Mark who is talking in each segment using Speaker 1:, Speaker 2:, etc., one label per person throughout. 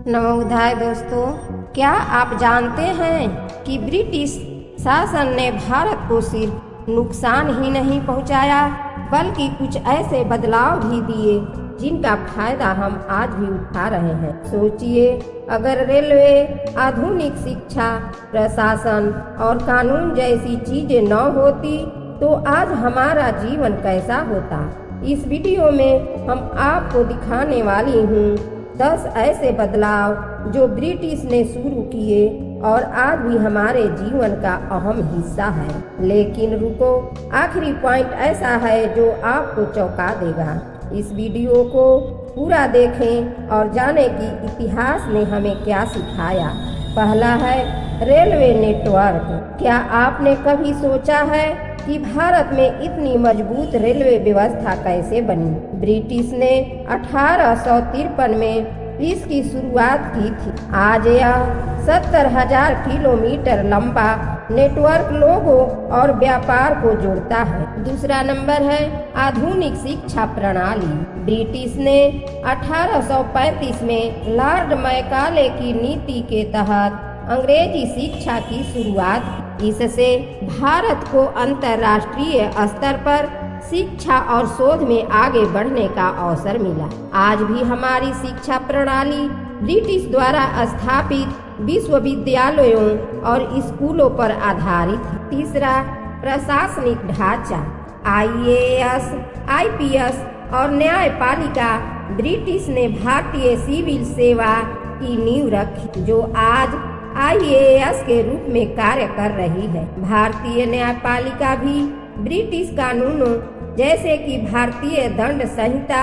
Speaker 1: नमोदाय दोस्तों, क्या आप जानते हैं कि ब्रिटिश शासन ने भारत को सिर्फ नुकसान ही नहीं पहुंचाया बल्कि कुछ ऐसे बदलाव भी दिए जिनका फायदा हम आज भी उठा रहे हैं। सोचिए, अगर रेलवे, आधुनिक शिक्षा, प्रशासन और कानून जैसी चीजें न होती तो आज हमारा जीवन कैसा होता। इस वीडियो में हम आपको दिखाने वाली हूँ 10 ऐसे बदलाव जो ब्रिटिश ने शुरू किए और आज भी हमारे जीवन का अहम हिस्सा है। लेकिन रुको, आखिरी पॉइंट ऐसा है जो आपको चौंका देगा। इस वीडियो को पूरा देखें और जानें कि इतिहास ने हमें क्या सिखाया। पहला है रेलवे नेटवर्क। क्या आपने कभी सोचा है कि भारत में इतनी मजबूत रेलवे व्यवस्था कैसे बनी? ब्रिटिश ने 1853 में इसकी शुरुआत की थी। आज यह 70,000 किलोमीटर लंबा नेटवर्क लोगों और व्यापार को जोड़ता है। दूसरा नंबर है आधुनिक शिक्षा प्रणाली। ब्रिटिश ने 1835 में लॉर्ड मैकाले की नीति के तहत अंग्रेजी शिक्षा की शुरुआत की। इससे भारत को अंतर्राष्ट्रीय स्तर पर शिक्षा और शोध में आगे बढ़ने का अवसर मिला। आज भी हमारी शिक्षा प्रणाली ब्रिटिश द्वारा स्थापित विश्वविद्यालयों और स्कूलों पर आधारित है। तीसरा, प्रशासनिक ढांचा। IAS, IPS और न्यायपालिका। ब्रिटिश ने भारतीय सिविल सेवा की नींव रखी जो आज IAS के रूप में कार्य कर रही है। भारतीय न्यायपालिका भी ब्रिटिश कानूनों जैसे कि भारतीय दंड संहिता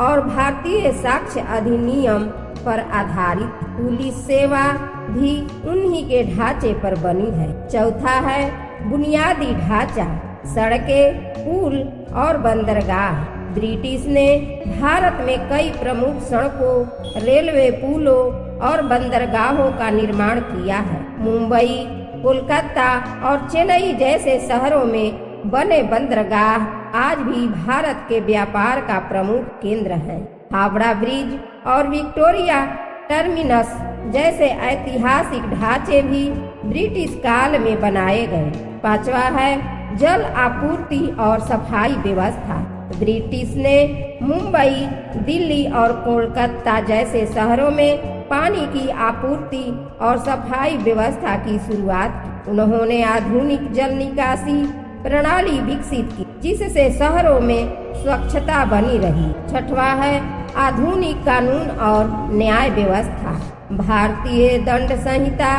Speaker 1: और भारतीय साक्ष्य अधिनियम पर आधारित। पुलिस सेवा भी उन्हीं के ढांचे पर बनी है। चौथा है बुनियादी ढांचा, सड़कें, पुल और बंदरगाह। ब्रिटिश ने भारत में कई प्रमुख सड़कों, रेलवे पुलों और बंदरगाहों का निर्माण किया है। मुंबई, कोलकाता और चेन्नई जैसे शहरों में बने बंदरगाह आज भी भारत के व्यापार का प्रमुख केंद्र है। हावड़ा ब्रिज और विक्टोरिया टर्मिनस जैसे ऐतिहासिक ढांचे भी ब्रिटिश काल में बनाए गए। पांचवा है जल आपूर्ति और सफाई व्यवस्था। ब्रिटिश ने मुंबई, दिल्ली और कोलकाता जैसे शहरों में पानी की आपूर्ति और सफाई व्यवस्था की शुरुआत की। उन्होंने आधुनिक जल निकासी प्रणाली विकसित की जिससे शहरों में स्वच्छता बनी रही। छठवां है आधुनिक कानून और न्याय व्यवस्था। भारतीय दंड संहिता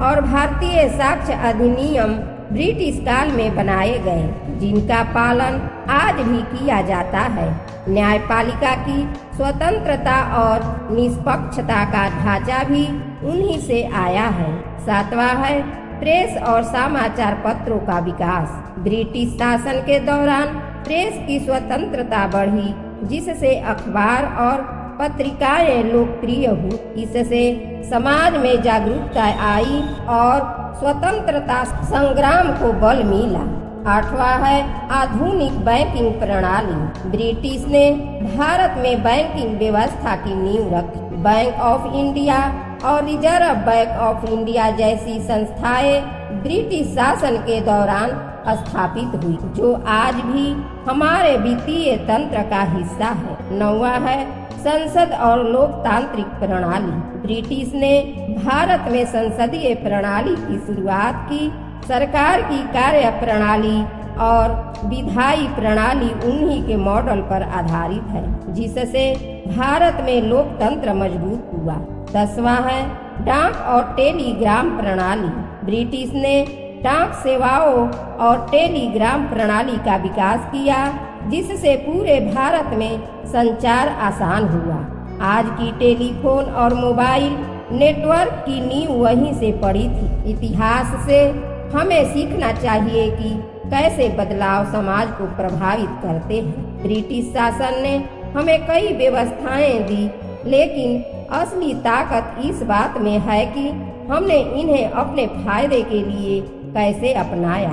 Speaker 1: और भारतीय साक्ष्य अधिनियम ब्रिटिश काल में बनाए गए जिनका पालन आज भी किया जाता है। न्यायपालिका की स्वतंत्रता और निष्पक्षता का ढांचा भी उन्हीं से आया है। सातवां है प्रेस और समाचार पत्रों का विकास। ब्रिटिश शासन के दौरान प्रेस की स्वतंत्रता बढ़ी जिससे अखबार और पत्रिकाएं लोकप्रिय हुई। इससे समाज में जागरूकता आई और स्वतंत्रता संग्राम को बल मिला। आठवां है आधुनिक बैंकिंग प्रणाली। ब्रिटिश ने भारत में बैंकिंग व्यवस्था की नींव रखी। बैंक ऑफ इंडिया और रिजर्व बैंक ऑफ इंडिया जैसी संस्थाएं ब्रिटिश शासन के दौरान स्थापित हुई जो आज भी हमारे वित्तीय तंत्र का हिस्सा है। नौवां है संसद और लोकतांत्रिक प्रणाली। ब्रिटिश ने भारत में संसदीय प्रणाली की शुरुआत की। सरकार की कार्य प्रणाली और विधायी प्रणाली उन्हीं के मॉडल पर आधारित है जिससे भारत में लोकतंत्र मजबूत हुआ। 10वां है डाक और टेलीग्राम प्रणाली। ब्रिटिश ने डाक सेवाओं और टेलीग्राम प्रणाली का विकास किया जिससे पूरे भारत में संचार आसान हुआ। आज की टेलीफोन और मोबाइल नेटवर्क की नींव वहीं से पड़ी थी। इतिहास से हमें सीखना चाहिए कि कैसे बदलाव समाज को प्रभावित करते हैं। ब्रिटिश शासन ने हमें कई व्यवस्थाएं दी लेकिन असली ताकत इस बात में है कि हमने इन्हें अपने फायदे के लिए कैसे अपनाया।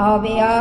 Speaker 1: अब यह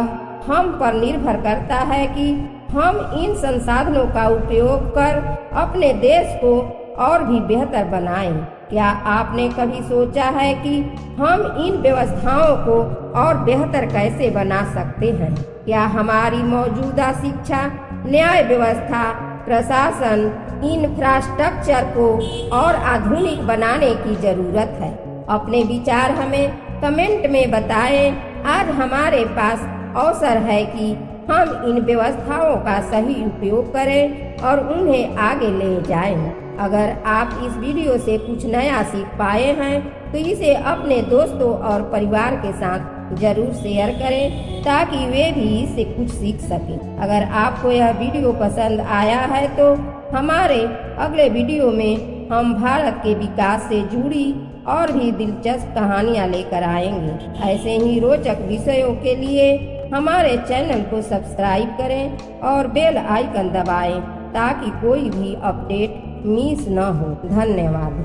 Speaker 1: हम पर निर्भर करता है कि हम इन संसाधनों का उपयोग कर अपने देश को और भी बेहतर बनाएं। क्या आपने कभी सोचा है कि हम इन व्यवस्थाओं को और बेहतर कैसे बना सकते हैं? क्या हमारी मौजूदा शिक्षा, न्याय व्यवस्था, प्रशासन, इंफ्रास्ट्रक्चर को और आधुनिक बनाने की जरूरत है? अपने विचार हमें कमेंट में बताएं। आज हमारे पास अवसर है कि हम इन व्यवस्थाओं का सही उपयोग करें और उन्हें आगे ले जाएं। अगर आप इस वीडियो से कुछ नया सीख पाए हैं तो इसे अपने दोस्तों और परिवार के साथ जरूर शेयर करें ताकि वे भी इससे कुछ सीख सकें। अगर आपको यह वीडियो पसंद आया है तो हमारे अगले वीडियो में हम भारत के विकास से जुड़ी और भी दिलचस्प कहानियाँ लेकर आएंगे। ऐसे ही रोचक विषयों के लिए हमारे चैनल को सब्सक्राइब करें और बेल आइकन दबाएं ताकि कोई भी अपडेट मिस न हो। धन्यवाद।